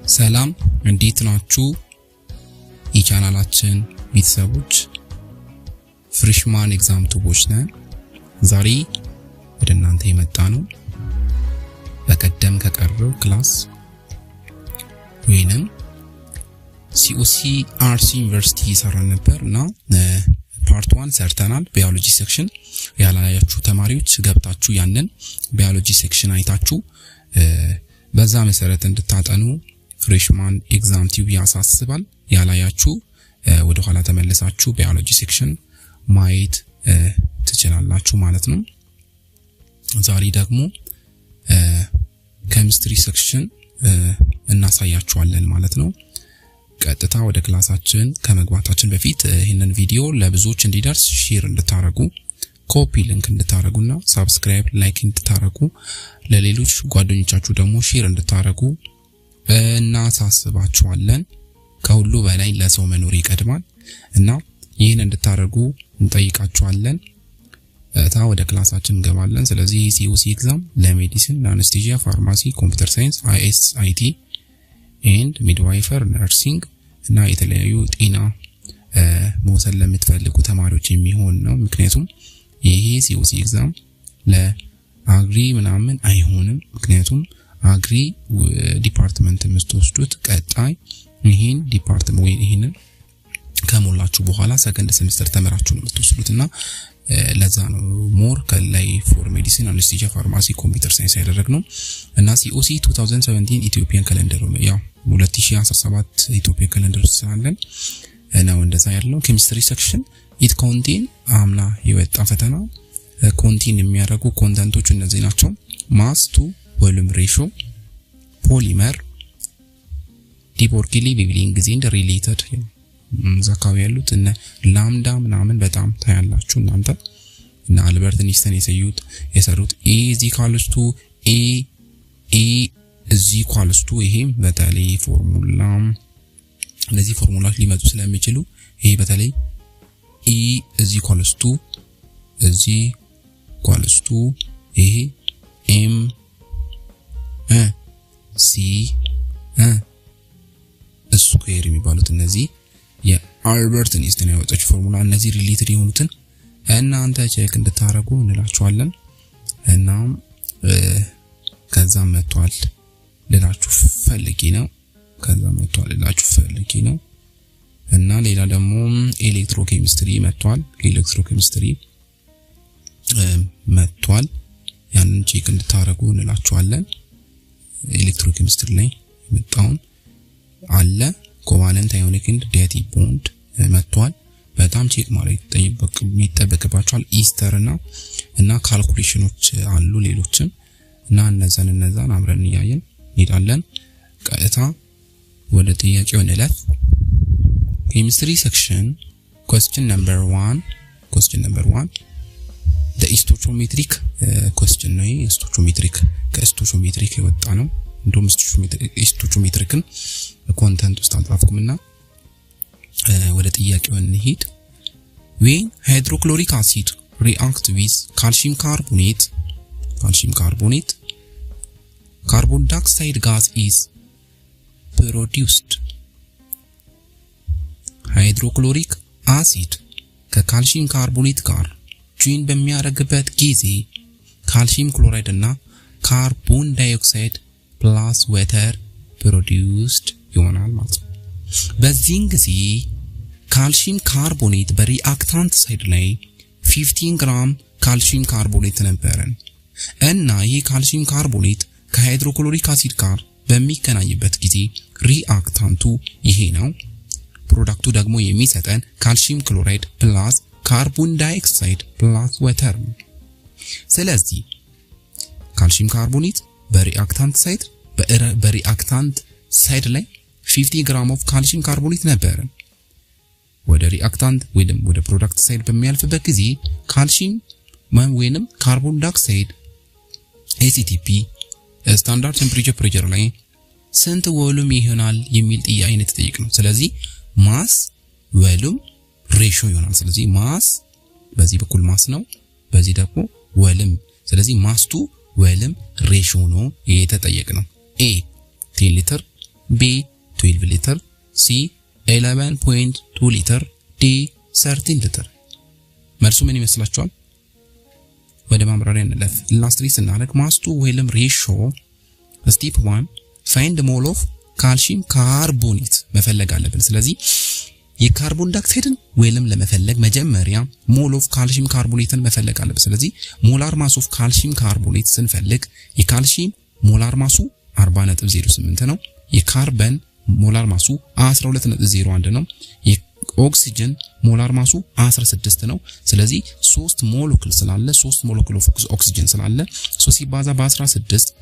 ሰላም እንዴት ናችሁ? የቻናላችን ቤተሰቦች ፍሬሽማን ኤግዛም ቱቦች ነን። ዛሬ ወደ እናንተ የመጣ ነው በቀደም ከቀረው ክላስ ወይንም ሲኦሲ አርሲ ዩኒቨርሲቲ ሰራን ነበርና ፓርት 1 ሰርተናል። ባዮሎጂ ሴክሽን ያላያችሁ ተማሪዎች ገብታችሁ ያንን ባዮሎጂ ሴክሽን አይታችሁ በዛ መሰረት እንድታጠኑ ፍሬሽማን ኤግዛም ቲዩብ ያሳስባል። ያላያችሁ ወደ ኋላ ተመልሳችሁ ባዮሎጂ ሴክሽን ማየት ትችላላችሁ ማለት ነው። ዛሬ ደግሞ ኬሚስትሪ ሴክሽን እናሳያችኋለን ማለት ነው። ቀጥታ ወደ ክላሳችን ከመግባታችን በፊት ይሄንን ቪዲዮ ለብዙዎች እንዲደርስ ሼር እንድታረጉ፣ ኮፒ ሊንክ እንድታረጉና ሰብስክራይብ ላይክ እንድታረጉ ለሌሎች ጓደኞቻችሁ ደግሞ ሼር እንድታረጉ እናሳስባችኋለን። ከሁሉ በላይ ለሰው መኖር ይቀድማል እና ይሄን እንድታረጉ እንጠይቃችኋለን። ወደ ክላሳችን እንገባለን። ስለዚህ ሲኦሲ ኤግዛም ለሜዲሲን፣ ለአነስቴዚያ፣ ፋርማሲ፣ ኮምፒውተር ሳይንስ፣ አይኤስ፣ አይቲ ኤንድ ሚድዋይፈር፣ ነርሲንግ እና የተለያዩ ጤና መውሰድ ለምትፈልጉ ተማሪዎች የሚሆን ነው። ምክንያቱም ይሄ ሲኦሲ ኤግዛም ለአግሪ ምናምን አይሆንም። ምክንያቱም አግሪ ዲፓርትመንት የምትወስዱት ቀጣይ ይሄን ዲፓርትመንት ወይ ይሄንን ከሞላችሁ በኋላ ሰከንድ ሴሚስተር ተመራችሁ ነው የምትወስዱትና ለዛ ነው ሞር ከላይ ፎር ሜዲሲን፣ አነስቴዚያ፣ ፋርማሲ፣ ኮምፒውተር ሳይንስ ያደረግነው እና ሲኦሲ 2017 ኢትዮጵያን ካሌንደር ነው። ያው 2017 ኢትዮጵያ ካሌንደር ስላለን ነው እንደዛ ያለው። ኬሚስትሪ ሴክሽን ኢት ኮንቴን አምና የወጣ ፈተና ኮንቴን የሚያደርጉ ኮንተንቶች እነዚህ ናቸው። ማስ ቱ ቮሉም ሬሾ፣ ፖሊመር፣ ዲፖርኪሊ ቢብሊንግ ዜንድ ሪሌትድ ዘካው ያሉት እነ ላምዳ ምናምን በጣም ታያላችሁ እናንተ እና አልበርት ኒስተን የሰሩት ኤ ዚ ኢኳልስ ቱ ኤ ዚ ኢኳልስ ቱ ይሄም በተለይ ፎርሙላ እነዚህ ፎርሙላዎች ሊመጡ ስለሚችሉ ይሄ በተለይ ኤ ዚ ኢኳልስ ቱ ይሄ ኤም ሲ ስኩዌር የሚባሉት እነዚህ የአልበርት ኒስተን ያወጣችው ፎርሙላ እነዚህ ሪሌትድ የሆኑትን እናንተ ቼክ እንድታረጉ እንላችኋለን። እና ከዛ መጥቷል ልላችሁ ፈልጌ ነው እና ሌላ ደግሞ ኤሌክትሮኬሚስትሪ መጥቷል ያንን ቼክ እንድታረጉ እንላችኋለን። ኤሌክትሮኬሚስትሪ ላይ መጣውን አለ ኮቫለንት አዮኒክ ኤንድ ዲያቲክ ቦንድ መጥቷል። በጣም ቼክ ማለት ይጠበቅባችኋል። ኢስተር እና ካልኩሌሽኖች አሉ ሌሎችም እና እነዛን አብረን እያየን እንሄዳለን። ቀጥታ ወደ ጥያቄው እንለፍ። ኬሚስትሪ ሴክሽን question number 1 the stoichiometric question ነው። ከስቶይችዮሜትሪክ የወጣ ነው። እንደውም ስቶይችዮሜትሪክን ኮንተንት ውስጥ አልጻፍኩምና ወደ ጥያቄው እንሂድ። when hydrochloric acid react with calcium carbonate carbon dioxide gas is produced. ሃይድሮክሎሪክ አሲድ ከካልሲየም ካርቦኔት ጋር ጆይን በሚያደርግበት ጊዜ ካልሲየም ክሎራይድ እና ካርቦን ዳይኦክሳይድ ፕላስ ዋተር ፕሮዲዩስድ ይሆናል ማለት ነው። በዚህን ጊዜ ካልሲየም ካርቦኔት በሪአክታንት ሳይድ ላይ 15 ግራም ካልሲየም ካርቦኔት ነበረን እና ይህ ካልሲየም ካርቦኔት ከሃይድሮክሎሪክ አሲድ ጋር በሚገናኝበት ጊዜ ሪአክታንቱ ይሄ ነው። ፕሮዳክቱ ደግሞ የሚሰጠን ካልሲየም ክሎራይድ ፕላስ ካርቦን ዳይኦክሳይድ ፕላስ ዋተር ነው። ስለዚህ ካልሲየም ካርቦኔት በሪአክታንት ሳይድ ላይ 50 ግራም ኦፍ ካልሲየም ካርቦኔት ነበር። ወደ ሪአክታንት ወደ ፕሮዳክት ሳይድ በሚያልፍበት ጊዜ ካልሲየም ወይንም ካርቦን ዳይኦክሳይድ ACTP ስታንዳርድ ቴምፕሬቸር ፕሬሸር ላይ ስንት ቮሉም ይሆናል የሚል አይነት ጠይቅ ነው። ስለዚህ ማስ ቮሉም ሬሾ ይሆናል። ስለዚህ ማስ በዚህ በኩል ማስ ነው፣ በዚህ ደግሞ ቮሉም። ስለዚህ ማስ ቱ ቮሉም ሬሾ ነው የተጠየቅ ነው። A 10 ሊትር B 12 liter C 11.2 liter D 13 liter መልሱ ምን ይመስላችኋል? ወደ ማብራሪያ እንለፍ። ኢላስትሪ ስናደርግ ማስ ቱ ቮሊዩም ሬሽዮ ስቴፕ 1 ፋይንድ ሞል ኦፍ ካልሲየም ካርቦኔት መፈለግ አለብን። ስለዚህ የካርቦን ዳይኦክሳይድን ቮሊዩም ለመፈለግ መጀመሪያ ሞል ኦፍ ካልሲየም ካርቦኔትን መፈለግ አለብን። ስለዚህ ሞላር ማስ ኦፍ ካልሲየም ካርቦኔት ስንፈልግ የካልሲየም ሞላር ማሱ 40.08 ነው። የካርበን ሞላር ማሱ 12.01 ነው። የኦክሲጅን ሞላር ማሱ 16 ነው። ስለዚህ 3 ሞለኪውል ስላለ 3 ሞለኪውል ኦፍ ኦክሲጅን ስላለ 3 ሲባዛ በ16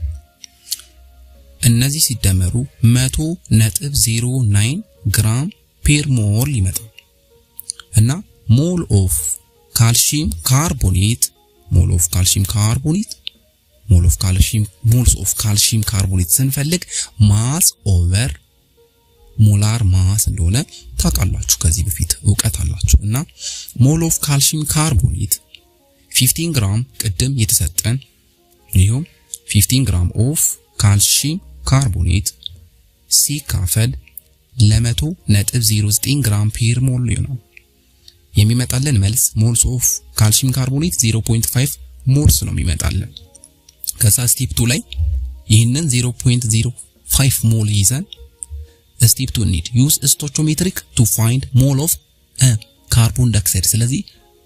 እነዚህ ሲደመሩ 100.09 ግራም ፔር ሞል ይመጣል እና ሞል ኦፍ ካልሲየም ካርቦኔት ሞልስ ኦፍ ካልሲየም ካርቦኔት ስንፈልግ ማስ ኦቨር ሞላር ማስ እንደሆነ ታውቃላችሁ። ከዚህ በፊት ዕውቀት አላችሁ እና ሞል ኦፍ ካልሲየም ካርቦኔት 15 ግራም ቅድም የተሰጠን ይሄው 15 ግራም ኦፍ ካልሲየም ካርቦኔት ሲካፈል ለ100.09 ግራም ፔር ሞል ይሆናል። የሚመጣልን መልስ ሞልስ ኦፍ ካልሲየም ካርቦኔት 0.5 ሞልስ ነው የሚመጣልን። ከዛ ስቴፕ 2 ላይ ይሄንን 0.05 ሞል ይዘን ስቴፕ 2 need use stoichiometric to find mole of carbon dioxide። ስለዚህ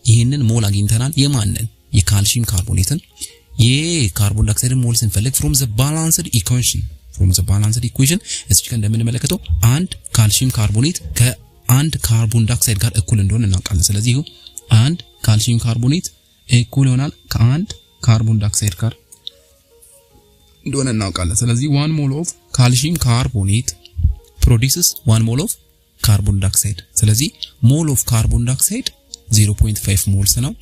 ይሄንን ሞል አግኝተናል። የማንን? የካልሲየም ካርቦኔትን። የካርቦን ዳይኦክሳይድን ሞል ስንፈልግ from the balanced equation እዚህ ጋር እንደምንመለከተው አንድ ካልሲየም ካርቦኔት ከአንድ ካርቦን ዳይኦክሳይድ ጋር እኩል እንደሆነ እናውቃለን። ስለዚህ አንድ ካልሲየም ካርቦኔት እኩል ይሆናል ከአንድ ካርቦን ዳይኦክሳይድ ጋር እንደሆነ እናውቃለን። ስለዚህ 1 ሞል ኦፍ ካልሲየም ካርቦኔት produces 1 ሞል ኦፍ ካርቦን ዳይኦክሳይድ። ስለዚህ ሞል ኦፍ ካርቦን ዳይኦክሳይድ 0.5 ሞልስ ነው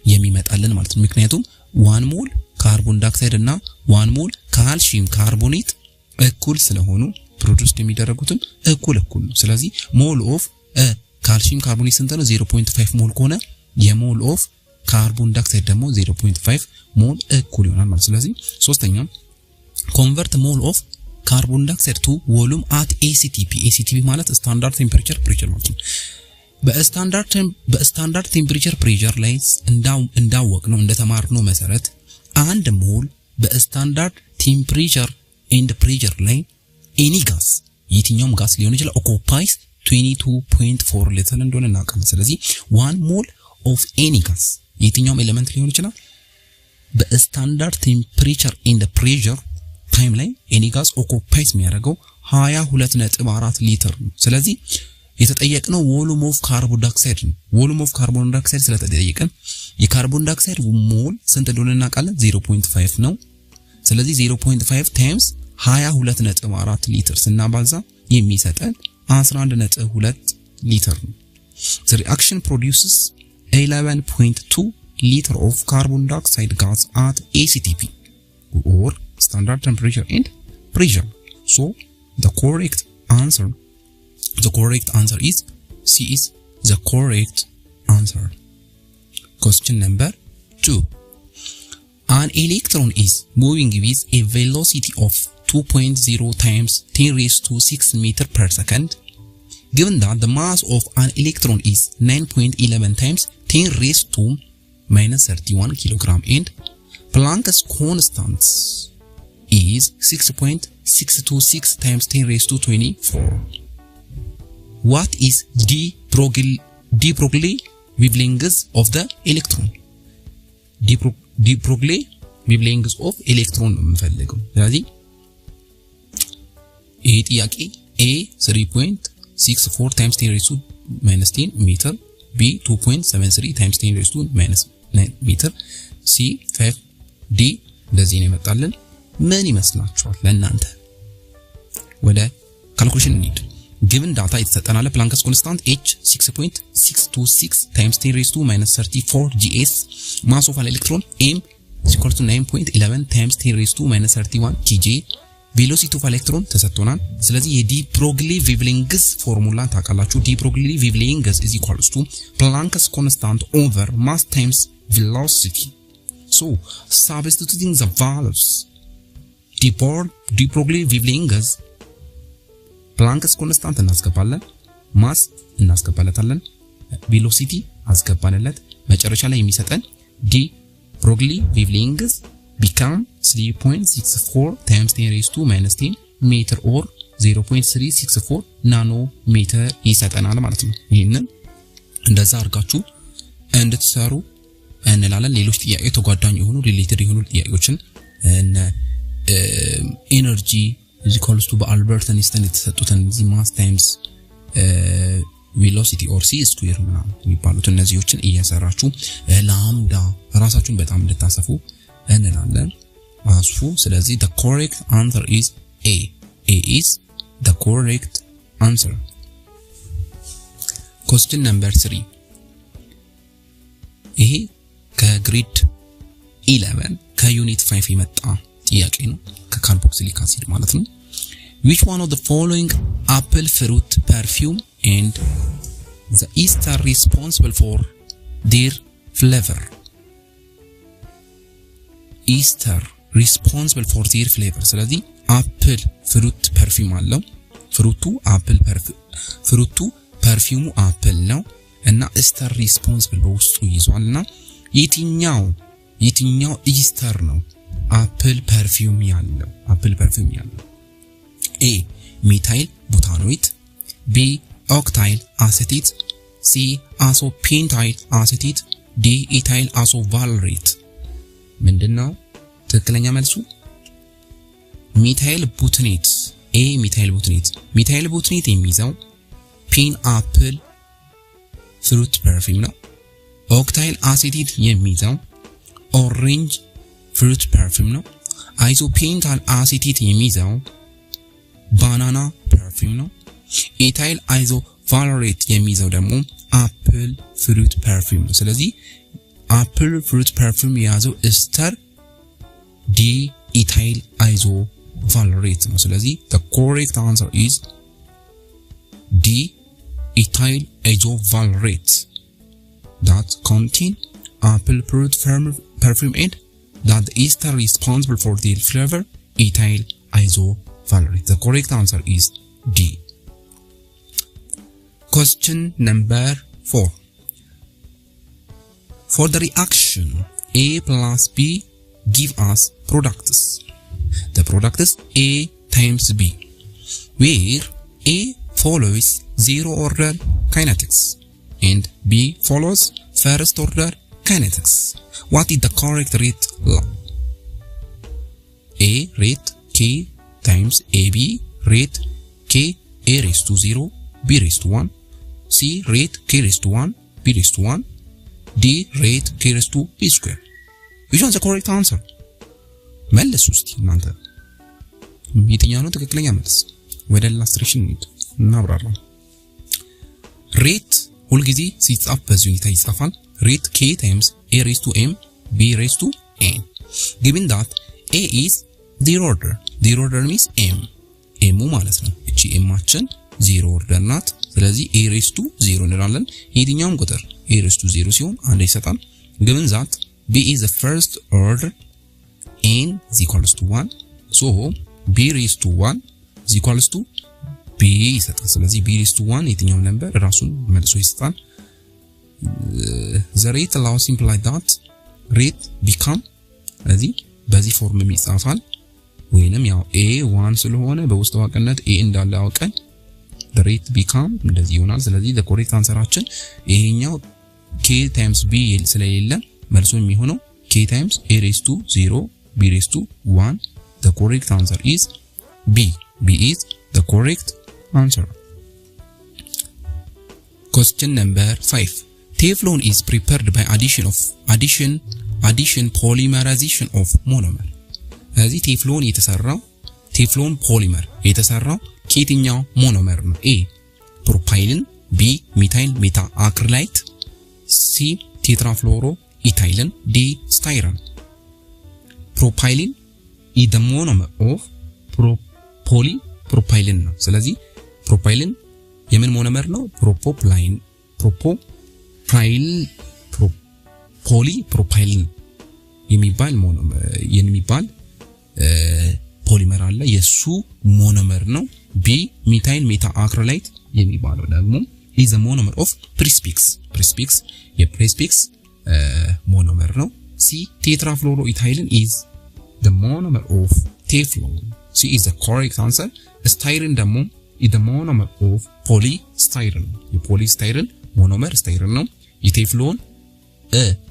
የሚመጣልን ማለት ነው። ምክንያቱም 1 ሞል ካርቦን ዳይኦክሳይድ እና 1 ሞል ካልሲየም ካርቦኔት እኩል ስለሆኑ ፕሮዲውስድ የሚደረጉትም እኩል ነው። ስለዚህ ሞል ኦፍ ካልሲየም ካርቦኔት ስንት ነው? 0.5 ሞል ከሆነ የሞል ኦፍ ካርቦን ዳይኦክሳይድ ደግሞ 0.5 ሞል እኩል ይሆናል ማለት። ስለዚህ ሶስተኛው ኮንቨርት ሞል ኦፍ ካርቦን ዳይኦክሳይድ ቱ ቮሉም አት ACTP ማለት ስታንዳርድ ቴምፕሬቸር ፕሬሸር ማለት ነው። በስታንዳርድ ቴምፕሬቸር ፕሬሸር ላይ እንዳወቅነው እንደተማርነው መሰረት አንድ ሞል በስታንዳርድ ቴምፕሬቸር ኤንድ ፕሬሸር ላይ ኤኒ ጋስ የትኛውም ጋስ ሊሆን ይችላል ኦኩፓይስ 22.4 ሊትር እንደሆነ እናውቃለን። ስለዚህ 1 ሞል ኦፍ ኤኒ ጋስ የትኛውም ኤሌመንት ሊሆን ይችላል በስታንዳርድ ቴምፕሬቸር ኤንድ ፕሬሸር ታይም ላይ ኤኒ ጋስ ኦኩፓይስ የሚያደርገው 22.4 ሊትር ነው። ስለዚህ የተጠየቅነው ቮሉም ኦፍ ካርቦን ዳይኦክሳይድ ነው። ቮሉም ኦፍ ካርቦን ዳይኦክሳይድ ስለተጠየቀን የካርቦን ዳይኦክሳይድ ሞል ስንት እንደሆነ እናውቃለን 0.5 ነው። ስለዚህ 0.5 ታይምስ 22.4 ሊትር ስናባዛ የሚሰጠን 11.2 ሊትር ነው። The reaction produces 11.2 liter of carbon dioxide gas at ACTP or standard temperature and pressure. So the correct answer is C is the correct answer. Question number 2. An electron is moving with a velocity of 2.0 times 10 raised to 6 meter per second. Given that the mass of an electron is 9.11 times 10 raised to minus 31 kilogram and Planck's constant is 6.626 times 10 raised to 24. What is de Broglie wavelength of the electron? de Broglie wavelength of electron ነው የምፈልገው። ስለዚህ ይሄ ጥያቄ A 3.64 times 10 raised to minus 10 meter, B 2.73 times 10 raised to minus 9 meter, C 5, D እንደዚህ ነው የመጣልን። ምን ይመስላችኋል ለእናንተ? ወደ ካልኩሌሽን እንሂድ። given data የተሰጠናል Planck's constant H 6.626 times 10 raised to minus 34 gs, mass of an electron M is equal to 9.11 times 10 raised to minus 31 kg, velocity of electron ተሰጥቶናል። ስለዚህ የዲ ብሮግሊ wavelength ፎርሙላ ታውቃላችሁ። ዲ ብሮግሊ wavelength is equal to Planck's constant over mass times velocity. So substituting the values, de Broglie wavelength ፕላንክስ ኮንስታንት እናስገባለን ማስ እናስገባለታለን ቬሎሲቲ አስገባንለት መጨረሻ ላይ የሚሰጠን ዲ ብሮግሊ ዌቭሌንግዝ become 3.64 times 10 raised to minus 10 meter or 0.364 nanometer ይሰጠናል ማለት ነው ይሄንን እንደዛ አድርጋችሁ እንድትሰሩ እንላለን ሌሎች ጥያቄ ተጓዳኝ የሆኑ ሪሌትድ የሆኑ ጥያቄዎችን እነ ኤነርጂ is equals to በአልበርት አይንስታይን የተሰጡትን እዚህ ማስ ታይምስ velocity or c square ምናምን የሚባሉት እነዚህዎችን እየሰራችሁ ላምዳ ራሳችሁን በጣም እንድታሰፉ እንላለን አስፉ ስለዚህ the correct answer is a is the correct answer question number 3 ይሄ ከግሬድ 11 ከዩኒት 5 የመጣ ጥያቄ ነው ከካርቦክሲሊክ አሲድ ማለት ነው which one of the following apple fruit perfume and the ester responsible for their flavor ester responsible for their flavor ስለዚህ apple fruit perfume አለው ፍሩቱ apple perfume ፍሩቱ perfume apple ነው እና ester responsible በውስጡ ይዟልና የትኛው ester ነው apple perfume ያለው A methyl butanoate B octyl acetate C azopentyl acetate D ethyl azovalerate ምንድነው ትክክለኛ መልሱ methyl butanate A methyl butanate የሚይዘው pineapple fruit perfume ነው octyl acetate የሚይዘው orange fruit perfume ነው azopentyl acetate የሚይዘው banana perfume ነው ethyl azovalerate የሚይዘው ደግሞ apple fruit perfume ነው ስለዚህ apple fruit perfume የያዘው ester D ethyl azovalerate ነው ስለዚህ the correct answer is D ethyl azovalerate that contain apple fruit perfume and that the ester responsible for the flavor ethyl azovalerate the correct answer is D question number 4 for the reaction A plus B give us products the product is A times B where A follows zero order kinetics and B follows first order kinetics what is the correct rate A rate K times AB rate K A raised to 0 B raised to 1 C rate K raised to 1 B raised to 1 D rate K raised to B square which one is the correct answer መልሱ እስቲ እናንተ የትኛው ነው ትክክለኛ መልስ ወደ ኢላስትሬሽን እንሂድ እናብራራ ሬት ሁሉ ጊዜ ሲጻፍ በዚህ ሁኔታ ይጻፋል rate K times A raised to M B raised to N given that A is zero order means M ማለት ነው እቺ M-አችን zero order ናት ስለዚህ A raised to 0 እንላለን የትኛውም ቁጥር A raised to 0 ሲሆን አንድ ይሰጣል given that B is the first order N is equals to 1 so B raised to 1 is equals to B ይሰጣል ስለዚህ B raised to 1 የትኛውም ነምበር ራሱን መልሶ ይሰጣል the rate allows imply that rate become ስለዚህ በዚህ ፎርም ይጻፋል ወይንም ያው A 1 ስለሆነ በውስጥ ዋቅነት A እንዳለ አውቀን the rate become እንደዚህ ይሆናል ስለዚህ the correct answerአችን ይሄኛው K times B ስለሌለ መልሶ የሚሆነው K times A raised to 0 B raised to 1 the correct answer is B is the correct answer question number 5 Teflon is prepared by addition polymerization of monomer ስለዚህ ቴፍሎን ፖሊመር የተሰራው ከየትኛው ሞኖመር ነው A ፕሮፓይሊን B ሚታይል ሜታ አክሪላይት C ቴትራፍሎሮ ኢታይልን D ስታይረን ፕሮፓይሊን is the monomer of ፕሮፓይሊን ነው ስለዚህ ፕሮፓይሊን የምን ሞኖመር ነው ፖሊፕሮፓይሊን የሚባል ፖሊመር አለ የሱ ሞኖመር ነው B methyl methacrylate የሚባለው ደግሞ is a monomer of Prespex የፕሬስፔክስ monomer ነው። C tetrafluoroethylene is the monomer of Teflon. C is the correct answer. Styrene ደግሞ is the monomer of polystyrene. የፖሊስታይረን monomer styrene ነው። የቴፍሎን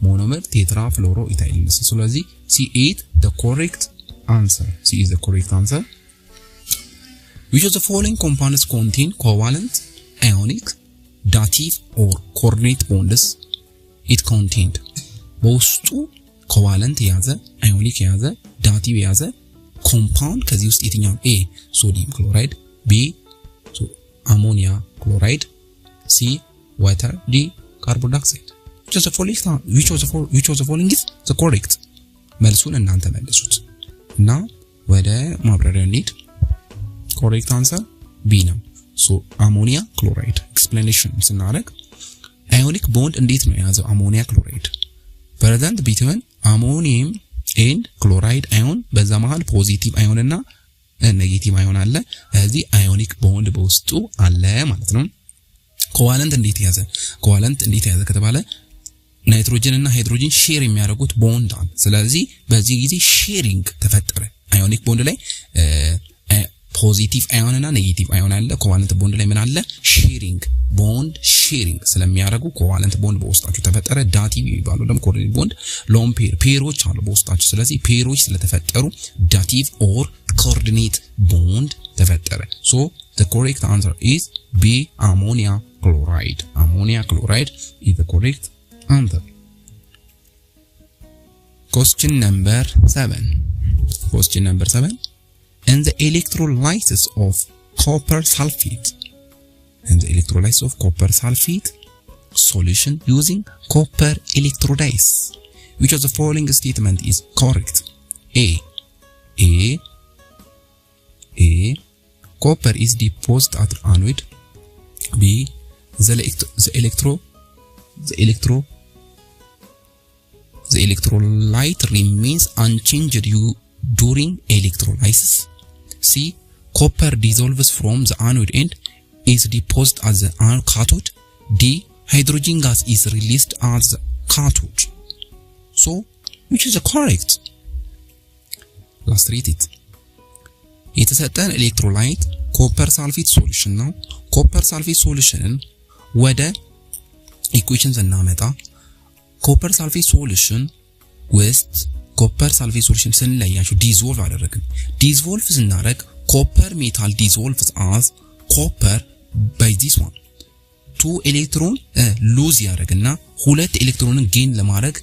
monomer tetrafluoroethylene. ስለዚህ C is the correct answer. C is the correct answer. Which of the following compounds contain covalent, ionic, dative or coordinate bonds? It contained በውስጡ covalent የያዘ ionic የያዘ dative የያዘ compound ከዚህ ውስጥ የትኛው? A sodium chloride, B ammonia chloride, C water, D carbon dioxide. Which of the following is the correct? መልሱን እናንተ መልሱት እና ወደ ማብራሪያ እንሂድ። correct answer B ነው። so ammonia chloride explanation ስናደርግ ionic bond እንዴት ነው የያዘው ammonia chloride present between ammonium and chloride ion በዛ መሃል ፖዚቲቭ አዮን እና ኔጌቲቭ አዮን አለ። ስለዚህ ionic bond በውስጡ አለ ማለት ነው። covalent እንዴት ያዘ ከተባለ ናይትሮጅን እና ሃይድሮጅን ሼር የሚያደርጉት ቦንድ አለ። ስለዚህ በዚህ ጊዜ ሼሪንግ ተፈጠረ። ionic bond ላይ ፖዚቲቭ አዮን እና ኔጌቲቭ አዮን አለ። ኮቫለንት ቦንድ ላይ ምን አለ? ሼሪንግ ቦንድ ሼሪንግ ስለሚያደርጉ ኮቫለንት ቦንድ በውስጣቸው ተፈጠረ። ዳቲቭ የሚባለው ደግሞ ኮኦርዲኔት ቦንድ ሎን ፔሮች አሉ በውስጣቸው። ስለዚህ ፔሮች ስለተፈጠሩ ዳቲቭ ኦር ኮኦርዲኔት ቦንድ ተፈጠረ። so the correct answer is B ammonia chloride. Ammonia chloride is the correct answer. Question number 7. And the electrolysis of copper sulfate. Solution using copper electrolysis. Which of the following statement is correct? A. Copper is deposited at anode. B. The electrolyte remains unchanged during electrolysis. C. Copper dissolves from the anode and is deposited as the cathode. D. Hydrogen gas is released as the cathode. So, which is the correct? Let's read it. የተሰጠን ኤሌክትሮላይት ኮፐር ሳልፌት ሶሉሽን ነው። ኮፐር ሳልፌት ሶሉሽንን ወደ ኢኩዌሽን ስናመጣ ኮፐር ሳልፌት ሶሉሽን ውስጥ ኮፐር ሳልፌት ሶሉሽን ስንለያቸው ዲዞልቭ አደረግን። ዲዞልቭ ስናደርግ ኮፐር ሜታል ዲዞልቭስ አዝ ኮፐር by this one 2 ኤሌክትሮን ሉዝ ያደርግና 2 ኤሌክትሮንን ጌን ለማድረግ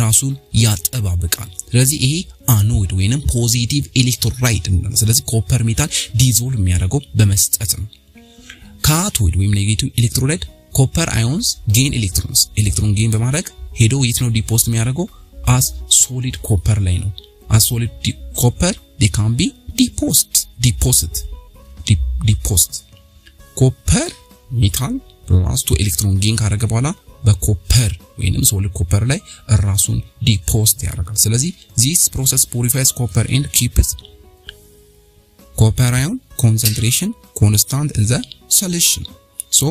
ራሱን ያጠባብቃል። ስለዚህ ይሄ አኖድ ወይንም ፖዚቲቭ ኤሌክትሮላይት እንላለን። ስለዚህ ኮፐር ሜታል ዲዞልቭ የሚያደርገው በመስጠት ነው። ካቶድ ወይም ኔጌቲቭ ኤሌክትሮላይት ኮፐር አዮንስ ጌን ኤሌክትሮን ጌን በማድረግ ሄዶ የት ነው ዲፖዝት የሚያደርገው? as solid copper ላይ ነው። as solid copper they can be deposit ኮፐር ሜታል ፕላስ 2 ኤሌክትሮን ጌን ካደረገ በኋላ በኮፐር ወይንም ሶሊድ ኮፐር ላይ ራሱን ዲፖዝት ያደርጋል። ስለዚህ this process purifies copper and keeps copper ion concentration constant in the solution. So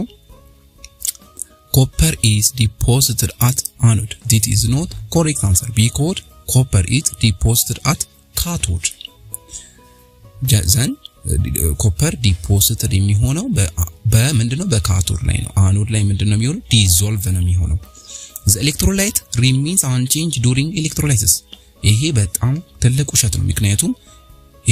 copper is deposited at anode. That is not correct answer because copper is deposited at cathode. Then copper deposited የሚሆነው በምንድነው? በካቶድ ላይ ነው። አኖድ ላይ ምንድነው የሚሆነው? ዲዞልቭ ነው የሚሆነው። the electrolyte remains unchanged during electrolysis. ይሄ በጣም ትልቅ ውሸት ነው። ምክንያቱም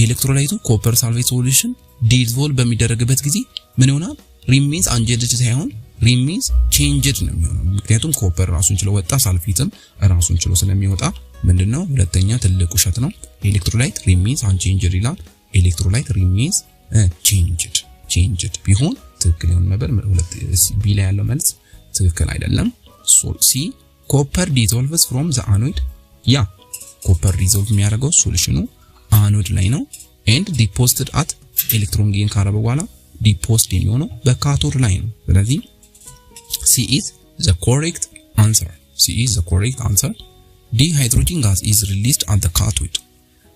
ኤሌክትሮላይቱ ኮፐር ሳልፌት ሶሉሽን ዲዞልቭ በሚደረግበት ጊዜ ምን ይሆናል? remains unchanged ሳይሆን remains changed ነው የሚሆነው። ምክንያቱም ኮፐር ራሱን ችሎ ወጣ፣ ሳልፌትም ራሱን ችሎ ስለሚወጣ ምንድነው? ሁለተኛ ትልቅ ውሸት ነው። ኤሌክትሮላይት remains unchanged ይላል። ኤሌክትሮላይት remains changed ቢሆን ትክክል ይሆን ነበር። ሁለት ቢ ላይ ያለው መልስ ትክክል አይደለም። ሲ ኮፐር dissolves from the anode. ያ ኮፐር dissolve የሚያደርገው ሶሉሽኑ አኖድ ላይ ነው and deposited at ኤሌክትሮን ጌን ካረበ በኋላ ዲፖዝት የሚሆነው በካቶድ ላይ ነው። ስለዚህ C is the correct answer. D. Hydrogen gas is released at the cathode.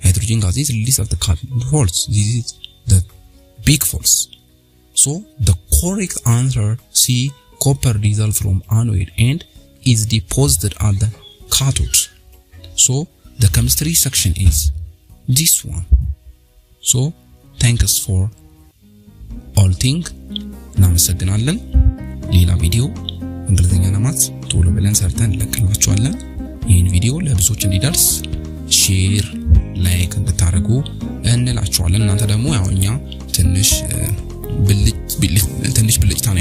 Hydrogen gas is released at the cathode. False. This is the big false. So the correct answer C, copper diesel from anode and is deposited at the cathode. So the chemistry section is this one. So thanks for all thing. እናመሰግናለን። ሌላ ቪዲዮ እንግሊዘኛና ማትስ ቶሎ ብለን ሰርተን እንለቅላችኋለን። ይህን ቪዲዮ ለብዙዎች እንዲደርስ ሼር ላይክ እንድታደርጉ እንላችኋለን። እናንተ ደግሞ ያውኛ ትንሽ ብልጭታ ነው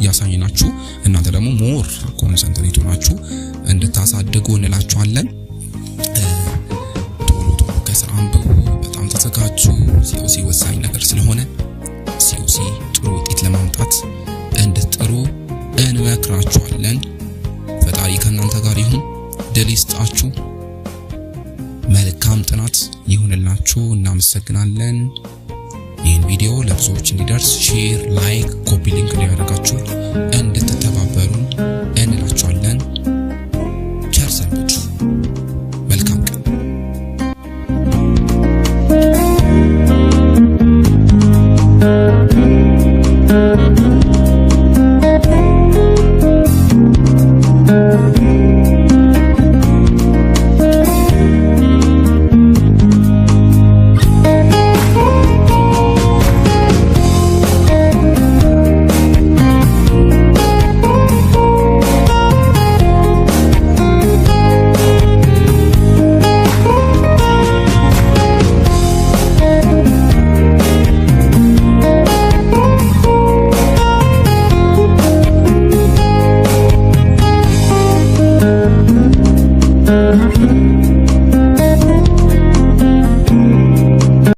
ያሳየናችሁ። እናንተ ደግሞ ሞር ኮንሰንትሬት ሆናችሁ እንድታሳድጉ እንላችኋለን። ቶሎ ከስራ አንብቡ፣ በጣም ተዘጋጁ። ሲኦሲ ወሳኝ ነገር ስለሆነ ሲኦሲ ጥሩ ውጤት ለማምጣት እንድትጥሩ እንመክራችኋለን። ፈጣሪ ከእናንተ ጋር ይሁን። ድል ይስጣችሁ። መልካም ጥናት ይሁንላችሁ። እናመሰግናለን። ይህን ቪዲዮ ለብዙዎች እንዲደርስ ሼር ላይክ ኮፒ ሊንክ እንዲያደርጋችሁ እንድትተባበሩን እንላችኋለን። ቸር ሰንብቱ። መልካም ቀን።